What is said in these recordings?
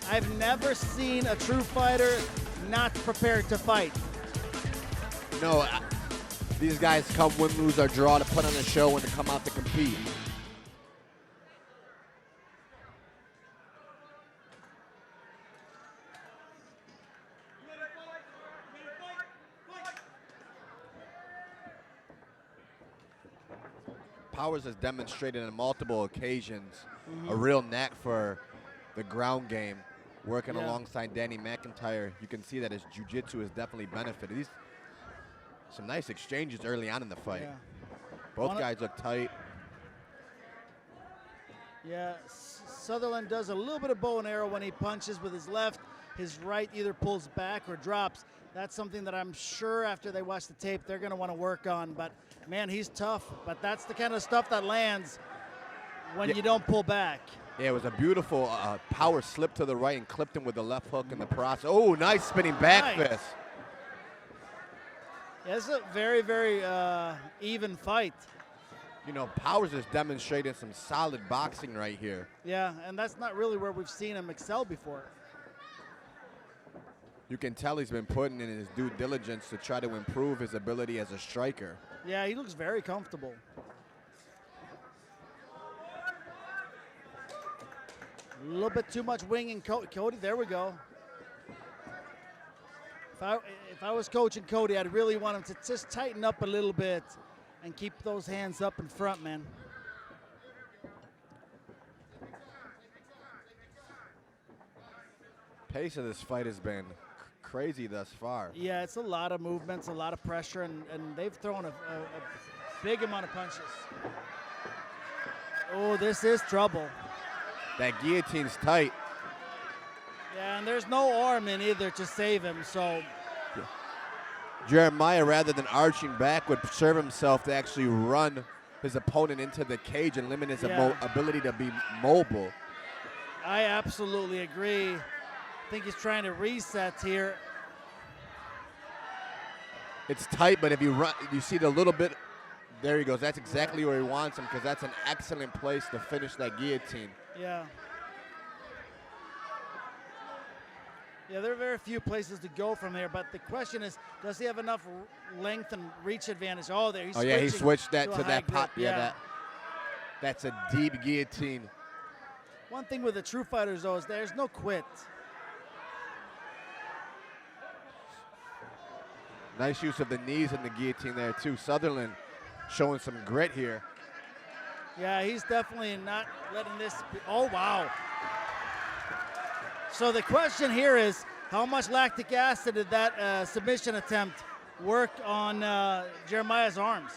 I've never seen a true fighter not prepared to fight. No, these guys come win, lose, or draw to put on a show and to come out to compete. Powers has demonstrated on multiple occasions a real knack for the ground game, working alongside Danny McIntyre. You can see that his jiu-jitsu has definitely benefited. These some nice exchanges early on in the fight. Yeah. Both guys look tight. Yeah, Southerland does a little bit of bow and arrow when he punches with his left. His right either pulls back or drops. That's something that I'm sure after they watch the tape they're going to want to work on. But, man, he's tough. But that's the kind of stuff that lands when you don't pull back. Yeah, it was a beautiful power slip to the right and clipped him with the left hook in the process. Oh, nice spinning back fist. Yeah, it's a very, very even fight. You know, Powers is demonstrating some solid boxing right here. Yeah, and that's not really where we've seen him excel before. You can tell he's been putting in his due diligence to try to improve his ability as a striker. Yeah, he looks very comfortable. A little bit too much wing in Cody. There we go. If I was coaching Cody, I'd really want him to just tighten up a little bit and keep those hands up in front, man. Pace of this fight has been crazy thus far. Yeah, it's a lot of movements, a lot of pressure, and they've thrown a big amount of punches. Oh, this is trouble. That guillotine's tight. Yeah, and there's no arm in either to save him, so. Jeremiah, rather than arching back, would serve himself to actually run his opponent into the cage and limit his ability to be mobile. I absolutely agree. I think he's trying to reset here. It's tight, but if you run, you see the little bit, there he goes. That's exactly where he wants him, because that's an excellent place to finish that guillotine. Yeah. Yeah, there are very few places to go from here, but the question is, does he have enough length and reach advantage? Oh, there he's switching. Oh, yeah, he switched that to that pop. Yeah, that's a deep guillotine. One thing with the true fighters, though, is there's no quit. Nice use of the knees in the guillotine there, too. Sutherland showing some grit here. Yeah, he's definitely not letting this be. Oh, wow. So the question here is, how much lactic acid did that submission attempt work on Jeremiah's arms?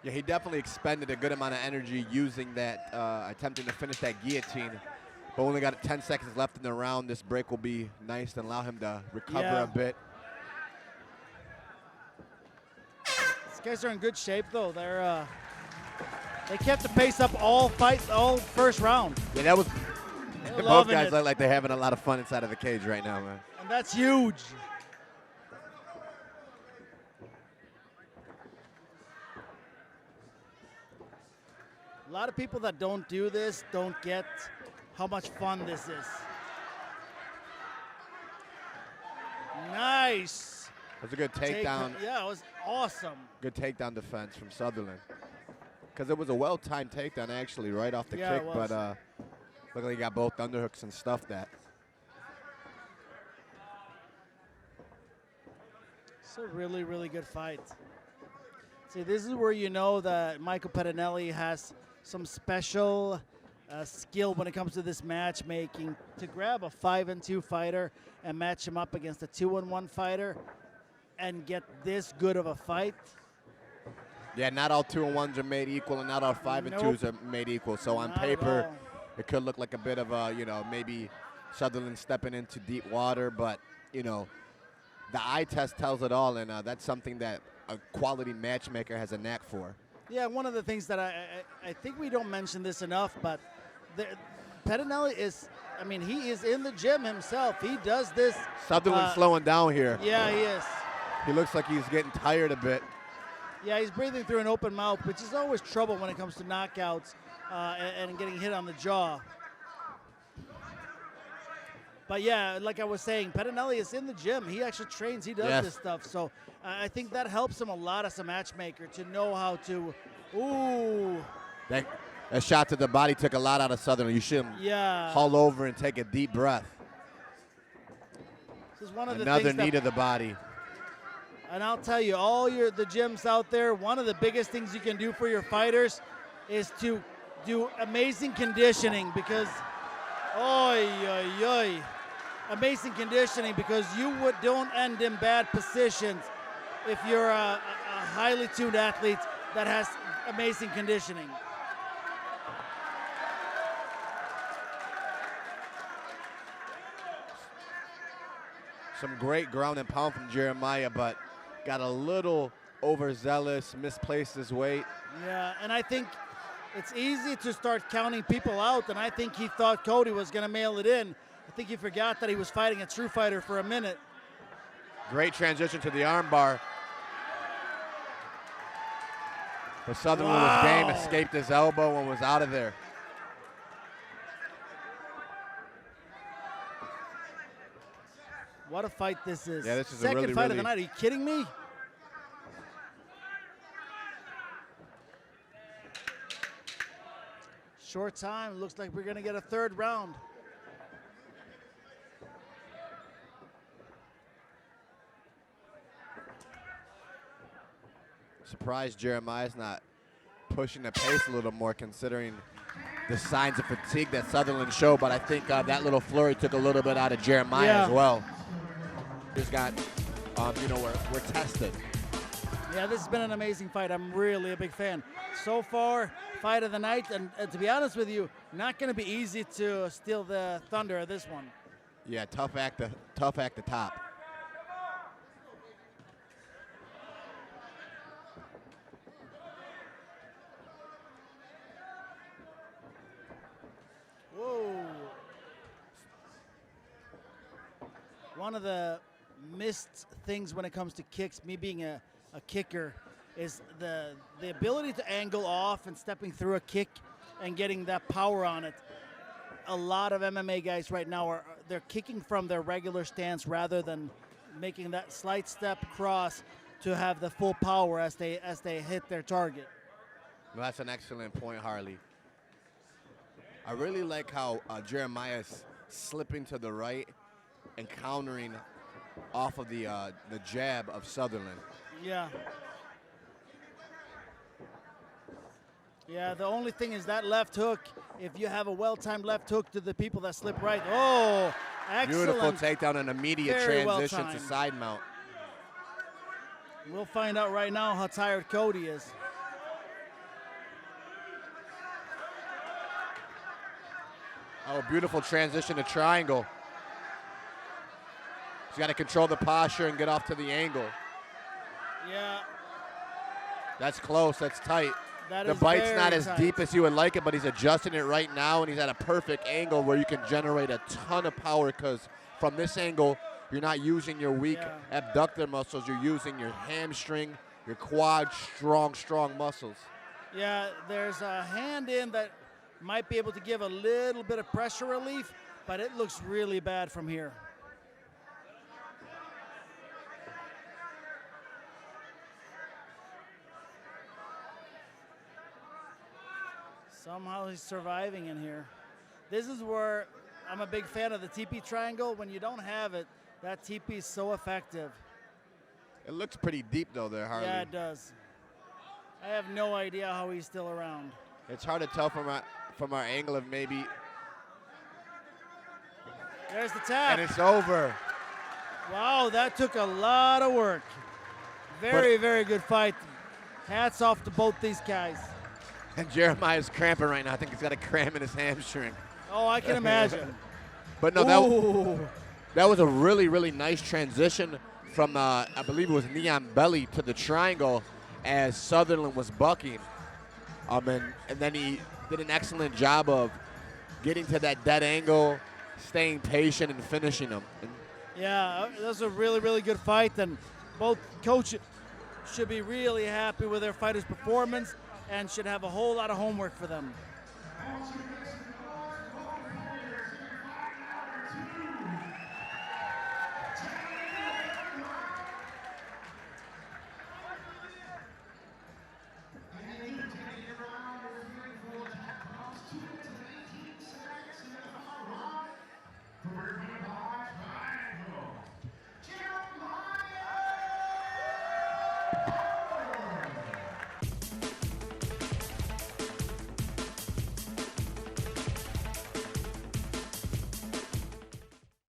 Yeah, he definitely expended a good amount of energy using that, attempting to finish that guillotine. But only got 10 seconds left in the round. This break will be nice and allow him to recover a bit. These guys are in good shape, though. They kept the pace up all first round. Yeah, that was. Both guys look like they're having a lot of fun inside of the cage right now, man. And that's huge. A lot of people that don't do this don't get how much fun this is. Nice. That was a good takedown. Yeah, it was awesome. Good takedown defense from Southerland. Because it was a well-timed takedown, actually, right off the kick. But looked like he got both underhooks and stuffed that. It's a really, really good fight. See, this is where you know that Michael Pettinelli has some special skill when it comes to this matchmaking, to grab a 5-2 fighter and match him up against a 2-1 fighter and get this good of a fight. Yeah, not all 2-1s are made equal, and not all 5-2s are made equal. So on paper, it could look like a bit of a, maybe Southerland stepping into deep water, but, the eye test tells it all, and that's something that a quality matchmaker has a knack for. Yeah, one of the things that I think we don't mention this enough, but Pettinelli is, he is in the gym himself. He does this. Sutherland's slowing down here. Yeah, he is. He looks like he's getting tired a bit. Yeah, he's breathing through an open mouth, which is always trouble when it comes to knockouts and getting hit on the jaw. But yeah, like I was saying, Pettinelli is in the gym. He actually trains. He does this stuff. So I think that helps him a lot as a matchmaker to know how to. Ooh. That shot to the body took a lot out of Southerland. You should haul over and take a deep breath. This is one of Another the things knee to the body. And I'll tell you, all the gyms out there, one of the biggest things you can do for your fighters is to do amazing conditioning because, amazing conditioning because you don't end in bad positions if you're a highly tuned athlete that has amazing conditioning. Some great ground and pound from Jeremiah, but got a little overzealous, misplaced his weight. Yeah, and I think it's easy to start counting people out, and I think he thought Cody was going to mail it in. I think he forgot that he was fighting a true fighter for a minute. Great transition to the armbar. But Southerland was game, escaped his elbow and was out of there. What a fight this is. Yeah, this is second a really, fight of the night. Are you kidding me? Short time. Looks like we're going to get a third round. Surprised Jeremiah's not pushing the pace a little more considering the signs of fatigue that Southerland showed, but I think that little flurry took a little bit out of Jeremiah as well. Just got, we're tested. Yeah, this has been an amazing fight. I'm really a big fan. So far, fight of the night, and to be honest with you, not going to be easy to steal the thunder of this one. Yeah, tough act to top. Whoa. One of the missed things when it comes to kicks, me being a kicker, is the ability to angle off and stepping through a kick and getting that power on it. A lot of MMA guys right now they're kicking from their regular stance rather than making that slight step across to have the full power as they hit their target. Well, that's an excellent point, Harley. I really like how Jeremiah's slipping to the right and countering off of the jab of Southerland. Yeah. Yeah, the only thing is that left hook, if you have a well-timed left hook to the people that slip right. Oh, excellent. Beautiful takedown and immediate transition to side mount. We'll find out right now how tired Cody is. Oh, beautiful transition to triangle. He's got to control the posture and get off to the angle. Yeah. That's close, that's tight. The bite's not as tight. deep as you would like it, but he's adjusting it right now, and he's at a perfect angle where you can generate a ton of power because from this angle, you're not using your weak abductor muscles. You're using your hamstring, your quad, strong muscles. Yeah, there's a hand in that might be able to give a little bit of pressure relief, but it looks really bad from here. Somehow he's surviving in here. This is where I'm a big fan of the TP triangle. When you don't have it, that TP is so effective. It looks pretty deep though there, Harley. Yeah, it does. I have no idea how he's still around. It's hard to tell from our angle of maybe. There's the tap. And it's over. Wow, that took a lot of work. Very good fight. Hats off to both these guys. And Jeremiah's cramping right now. I think he's got a cramp in his hamstring. Oh, I can imagine. But no, that was a really nice transition from, I believe it was knee on belly to the triangle as Southerland was bucking. And then he did an excellent job of getting to that dead angle, staying patient, and finishing him. Yeah, that was a really good fight, and both coaches should be really happy with their fighters' performance and should have a whole lot of homework for them.